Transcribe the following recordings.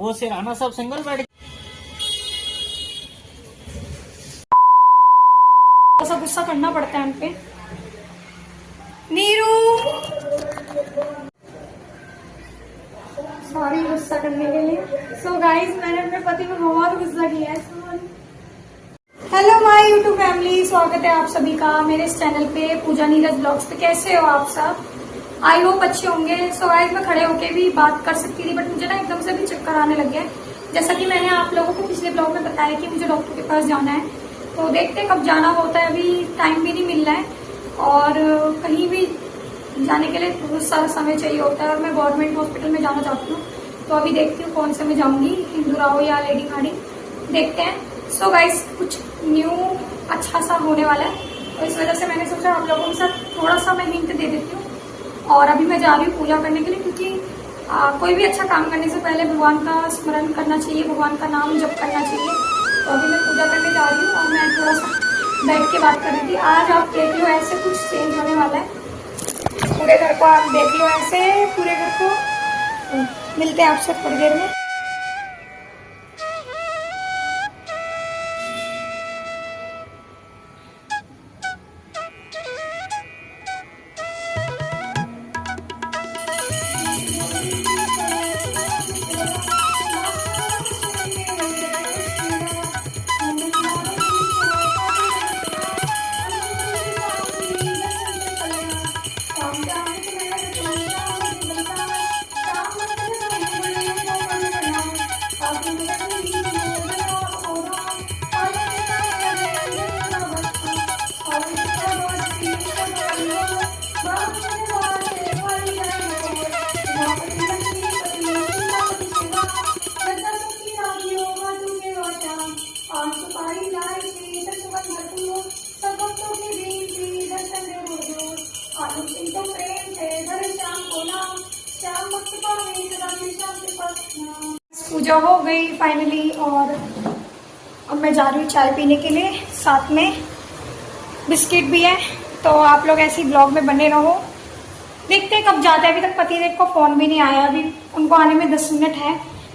वो सिराना सब single bed. ऐसा गुस्सा करना पड़ता है उनपे। नीरू सॉरी गुस्सा करने के लिए। सो गाइस मैंने अपने पति को बहुत गुस्सा किया है। हेलो माय यूट्यूब फैमिली, स्वागत है आप सभी का मेरे इस चैनल पे पूजा नीरज ब्लॉग्स पे। कैसे हो आप सब? आई होप अच्छे होंगे। सो गाइस मैं खड़े होके भी बात कर सकती थी बट मुझे ना एकदम से भी चक्कर आने लग गया। जैसा कि मैंने आप लोगों को पिछले ब्लॉग में बताया कि मुझे डॉक्टर के पास जाना है, तो देखते हैं कब जाना होता है। अभी टाइम भी नहीं मिल रहा है और कहीं भी जाने के लिए बहुत सारा समय चाहिए होता है और मैं गवर्नमेंट हॉस्पिटल में जाना चाहती हूँ। तो अभी देखती हूँ कौन से में जाऊंगी, हिंदुराव या लेडी खाड़ी, देखते हैं। सो गाइस कुछ न्यू अच्छा सा होने वाला है, तो इस वजह से मैंने सोचा आप लोगों के साथ थोड़ा सा मैं हिंट दे देती हूँ। और अभी मैं जा रही हूँ पूजा करने के लिए, क्योंकि कोई भी अच्छा काम करने से पहले भगवान का स्मरण करना चाहिए, भगवान का नाम जप करना चाहिए। तो अभी मैं पूजा करने जा रही हूँ और मैं थोड़ा सा बैठ के बात कर रही थी। आज आप देख लो ऐसे कुछ चेंज होने वाला है, पूरे घर को आप देख लो ऐसे, पूरे घर को। मिलते हैं आपसे थोड़ी देर में। पूजा हो गई फाइनली और अब मैं जा रही हूँ चाय पीने के लिए, साथ में बिस्किट भी है। तो आप लोग ऐसे ब्लॉग में बने रहो, देखते हैं कब जाते हैं। अभी तक पतिदेव को फोन भी नहीं आया, अभी उनको आने में 10 मिनट है।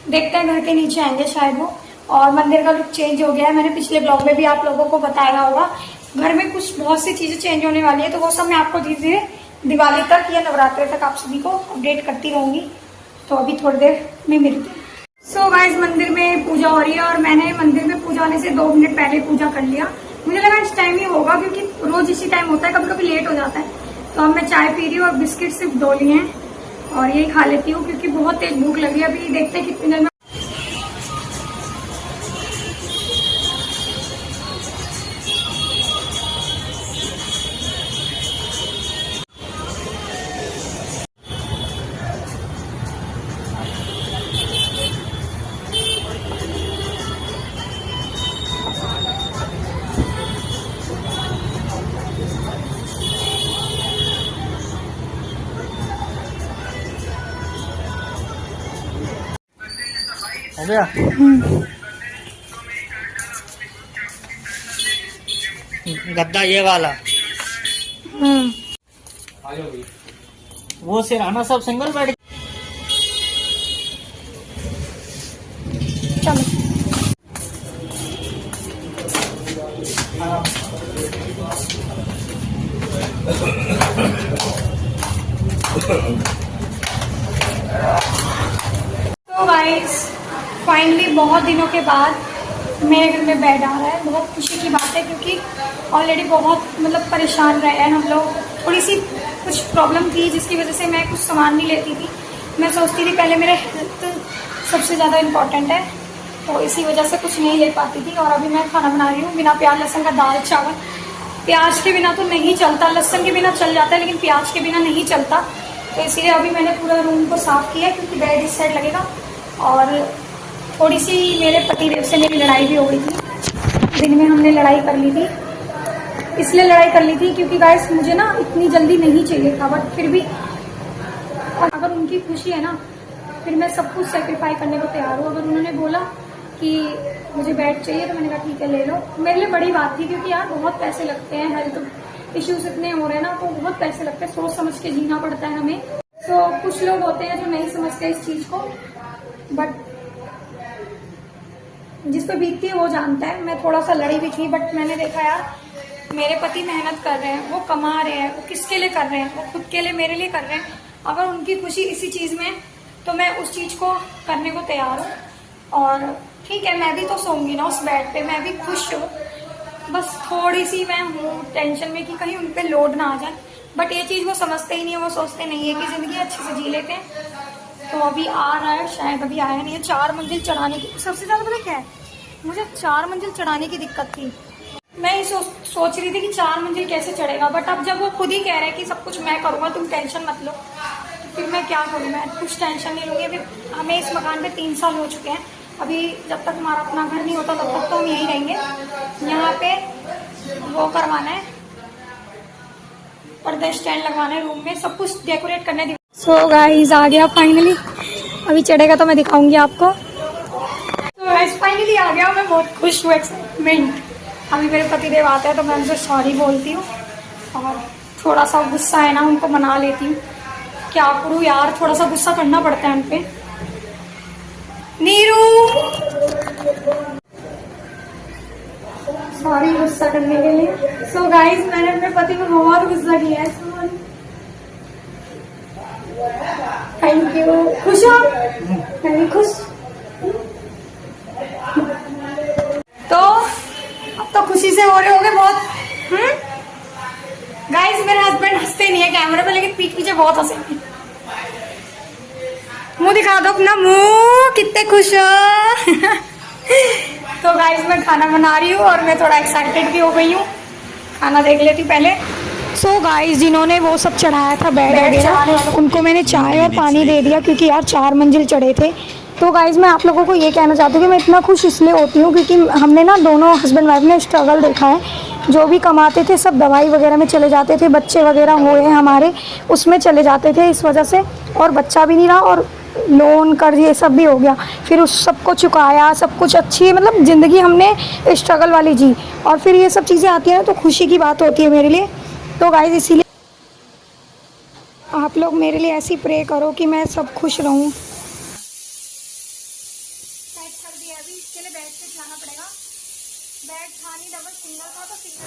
देखते हैं घर के नीचे आएंगे शायद वो। और मंदिर का लुक चेंज हो गया है, मैंने पिछले ब्लॉग में भी आप लोगों को बताया होगा। घर में कुछ बहुत सी चीजें चेंज होने वाली है, तो वो सब मैं आपको धीरे धीरे दिवाली तक या नवरात्रि तक आप सभी को अपडेट करती रहूंगी। तो अभी थोड़ी देर में मिलते हैं। सो गाइस मंदिर में पूजा हो रही है और मैंने मंदिर में पूजा होने से 2 मिनट पहले पूजा कर लिया। मुझे लगा इस टाइम ही होगा, क्योंकि रोज इसी टाइम होता है, कभी कभी लेट हो जाता है। तो अब मैं चाय पी रही हूँ और बिस्किट सिर्फ 2 लिए हैं और यही खा लेती हूँ, क्योंकि बहुत तेज भूख लगी है। अभी देखते हैं कितनी देर में। हो गया। गद्दा ये वाला, वो सिराना सब सिंगल बेड। चलो तो गाइस फाइनली बहुत दिनों के बाद मेरे घर में बेड आ रहा है। बहुत खुशी की बात है, क्योंकि ऑलरेडी बहुत परेशान रहे हैं हम लोग। थोड़ी सी कुछ प्रॉब्लम थी जिसकी वजह से मैं कुछ सामान नहीं लेती थी। मैं सोचती थी पहले मेरे हेल्थ सबसे ज़्यादा इम्पोर्टेंट है, तो इसी वजह से कुछ नहीं ले पाती थी। और अभी मैं खाना बना रही हूँ बिना प्याज लहसुन का, दाल चावल। प्याज के बिना तो नहीं चलता, लहसुन के बिना चल जाता है लेकिन प्याज के बिना नहीं चलता। तो इसीलिए अभी मैंने पूरा रूम को साफ किया, क्योंकि बेड इस साइड लगेगा। और थोड़ी सी मेरे पतिदेव से मेरी लड़ाई भी हो गई थी, दिन में हमने लड़ाई कर ली थी। इसलिए लड़ाई कर ली थी क्योंकि गाइस मुझे ना इतनी जल्दी नहीं चाहिए था, बट फिर भी अगर उनकी खुशी है ना, फिर मैं सब कुछ सेक्रीफाई करने को तैयार हूँ। अगर उन्होंने बोला कि मुझे बेड चाहिए तो मैंने कहा ठीक है ले लो। मेरे लिए बड़ी बात थी, क्योंकि यार बहुत पैसे लगते हैं, हेल्थ इश्यूज इतने हो रहे हैं ना, तो बहुत पैसे लगते हैं, सोच समझ के जीना पड़ता है हमें। तो कुछ लोग होते हैं जो नहीं समझते इस चीज को, बट जिस पे बीतती है वो जानता है। मैं थोड़ा सा लड़ी भी थी, बट मैंने देखा यार मेरे पति मेहनत कर रहे हैं, वो कमा रहे हैं, वो किसके लिए कर रहे हैं, वो खुद के लिए, मेरे लिए कर रहे हैं। अगर उनकी खुशी इसी चीज़ में, तो मैं उस चीज़ को करने को तैयार हूँ। और ठीक है, मैं भी तो सोऊंगी ना उस बेड पे, मैं भी खुश हूँ। बस थोड़ी सी मैं हूँ टेंशन में कि कहीं उन पे लोड ना आ जाए, बट ये चीज़ वो समझते ही नहीं है। वो सोचते नहीं है कि ज़िंदगी अच्छे से जी लेते हैं। तो अभी आ रहा है, शायद अभी आया नहीं है। 4 मंजिल चढ़ाने की सबसे ज़्यादा पता क्या है, मुझे 4 मंजिल चढ़ाने की दिक्कत थी। मैं ये सोच रही थी कि 4 मंजिल कैसे चढ़ेगा, बट अब जब वो खुद ही कह रहे हैं कि सब कुछ मैं करूँगा, तुम टेंशन मत लो, तो फिर मैं क्या करूँ। मैं कुछ टेंशन नहीं लूँगी। अभी हमें इस मकान पे 3 साल हो चुके हैं। अभी जब तक हमारा अपना घर नहीं होता तब तक तो हम यहीं रहेंगे। यहाँ पे वो करवाना है, पर्दा स्टैंड लगवाना है रूम में, सब कुछ डेकोरेट करने। सो गाइस आ गया फाइनली। अभी चढ़ेगा तो मैं दिखाऊंगी आपको। तो गाइस फाइनली आ गया, मैं बहुत खुश हूँ, एक्साइटमेंट। अभी मेरे पतिदेव आते हैं तो मैं उनसे सॉरी बोलती हूँ, और थोड़ा सा गुस्सा है ना, उनको मना लेती हूँ। क्या करूँ यार, थोड़ा सा गुस्सा करना पड़ता है उन पे। नीरू सॉरी गुस्सा करने के लिए। सो गाइस मैंने अपने पति को बहुत गुस्सा किया है। Thank you. खुश हो? मैं भी खुश। तो अब तो खुशी से हो रहे होगे बहुत। गाइस मेरे हस्बैंड हंसते नहीं है कैमरे पे, लेकिन पीठ पीछे बहुत हंसेंगे। मुंह दिखा दो अपना मुंह, कितने खुश हो। तो गाइस मैं खाना बना रही हूँ और मैं थोड़ा एक्साइटेड भी हो गई हूँ। खाना देख लेती हूँ पहले। सो गाइस जिन्होंने वो सब चढ़ाया था बेड वगैरह, उनको मैंने चाय और पानी दे दिया, क्योंकि यार 4 मंजिल चढ़े थे। तो गाइस मैं आप लोगों को ये कहना चाहती हूँ कि मैं इतना खुश इसलिए होती हूँ क्योंकि हमने ना दोनों हस्बैंड वाइफ ने स्ट्रगल देखा है। जो भी कमाते थे सब दवाई वगैरह में चले जाते थे, बच्चे वगैरह हुए हैं हमारे उसमें चले जाते थे इस वजह से, और बच्चा भी नहीं रहा, और लोन कर्ज ये सब भी हो गया। फिर उस सबको चुकाया, सब कुछ अच्छी मतलब ज़िंदगी हमने स्ट्रगल वाली जी, और फिर ये सब चीज़ें आती हैं तो खुशी की बात होती है मेरे लिए। तो गाइस इसीलिए आप लोग मेरे लिए ऐसी प्रे करो कि मैं सब खुश रहूं।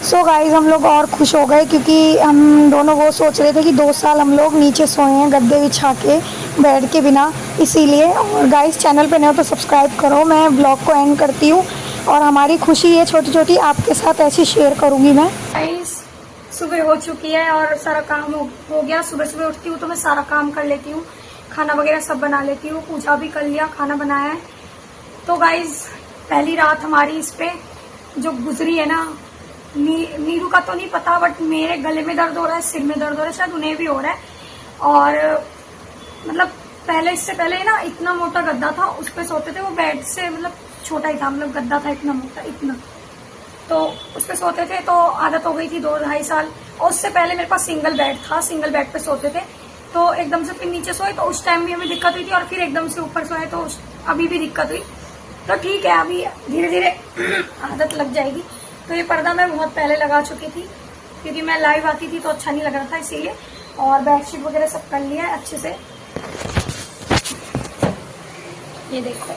सो गाइस हम लोग और खुश हो गए क्योंकि हम दोनों वो सोच रहे थे कि 2 साल हम लोग नीचे सोए हैं गद्दे बिछा के बेड के बिना, इसीलिए। और गाइस चैनल पे नए हो तो सब्सक्राइब करो। मैं ब्लॉग को एंड करती हूँ, और हमारी खुशी ये छोटी छोटी आपके साथ ऐसी शेयर करूँगी मैं। गाइस सुबह हो चुकी है और सारा काम हो गया। सुबह सुबह उठती हूँ तो मैं सारा काम कर लेती हूँ, खाना वगैरह सब बना लेती हूँ। पूजा भी कर लिया, खाना बनाया है। तो गाइस पहली रात हमारी इस पे जो गुजरी है ना, नीरू का तो नहीं पता, बट मेरे गले में दर्द हो रहा है, सिर में दर्द हो रहा है, शायद उन्हें भी हो रहा है। और मतलब पहले, इससे पहले ना इतना मोटा गद्दा था, उस पर सोते थे। वो बेड से मतलब छोटा ही था, मतलब गद्दा था इतना मोटा, इतना, तो उस पर सोते थे। तो आदत हो गई थी 2-2.5 साल। और उससे पहले मेरे पास सिंगल बेड था, सिंगल बेड पे सोते थे। तो एकदम से फिर नीचे सोए तो उस टाइम भी हमें दिक्कत हुई थी, और फिर एकदम से ऊपर सोए तो अभी भी दिक्कत हुई। तो ठीक है, अभी धीरे धीरे आदत लग जाएगी। तो ये पर्दा मैं बहुत पहले लगा चुकी थी, क्योंकि मैं लाइव आती थी तो अच्छा नहीं लग रहा था, इसीलिए। और बेडशीट वगैरह सब कर लिया है अच्छे से, ये देखो।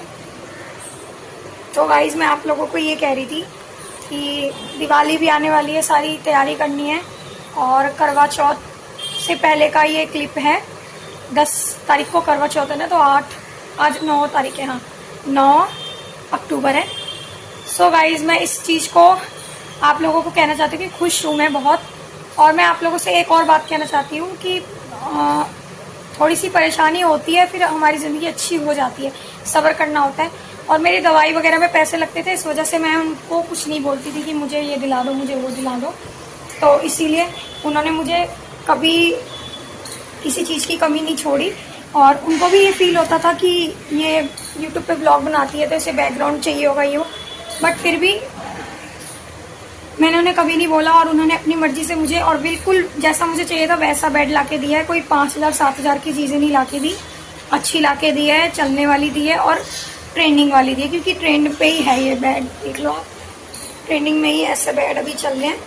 तो गाइज मैं आप लोगों को ये कह रही थी कि दिवाली भी आने वाली है, सारी तैयारी करनी है। और करवा चौथ से पहले का ये क्लिप है। 10 तारीख को करवा चौथ है ना, तो आज 9 तारीख है, हाँ 9 अक्टूबर है। सो गाइज मैं इस चीज़ को आप लोगों को कहना चाहती हूँ कि खुश हूँ मैं बहुत। और मैं आप लोगों से एक और बात कहना चाहती हूँ कि थोड़ी सी परेशानी होती है, फिर हमारी ज़िंदगी अच्छी हो जाती है, सब्र करना होता है। और मेरी दवाई वगैरह में पैसे लगते थे, इस वजह से मैं उनको कुछ नहीं बोलती थी कि मुझे ये दिला दो, मुझे वो दिला दो। तो इसीलिए उन्होंने मुझे कभी किसी चीज़ की कमी नहीं छोड़ी। और उनको भी ये फील होता था कि ये यूट्यूब पे ब्लॉग बनाती है तो इसे बैकग्राउंड चाहिए होगा ये, बट फिर भी मैंने उन्हें कभी नहीं बोला। और उन्होंने अपनी मर्जी से मुझे, और बिल्कुल जैसा मुझे चाहिए था वैसा बेड ला के दिया है। कोई 5,000-7,000 की चीज़ें नहीं ला के दी, अच्छी ला के दी है, चलने वाली दी है और ट्रेंडिंग वाली दी है, क्योंकि ट्रेंड पे ही है ये बेड। देख लो आप, ट्रेंडिंग में ही ऐसे बेड अभी चल रहे हैं,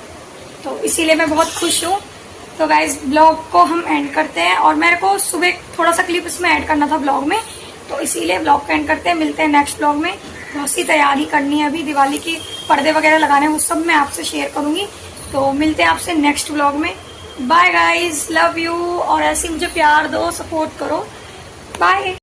तो इसीलिए मैं बहुत खुश हूँ। तो गाइज ब्लॉग को हम एंड करते हैं, और मेरे को सुबह थोड़ा सा क्लिप इसमें ऐड करना था ब्लॉग में, तो इसीलिए ब्लॉग को एंड करते हैं। मिलते हैं नेक्स्ट ब्लॉग में। बहुत सी तैयारी करनी है, अभी दिवाली की पर्दे वगैरह लगाने हैं, वो सब मैं आपसे शेयर करूंगी। तो मिलते हैं आपसे नेक्स्ट व्लॉग में। बाय गाइज, लव यू, और ऐसे ही मुझे प्यार दो, सपोर्ट करो। बाय।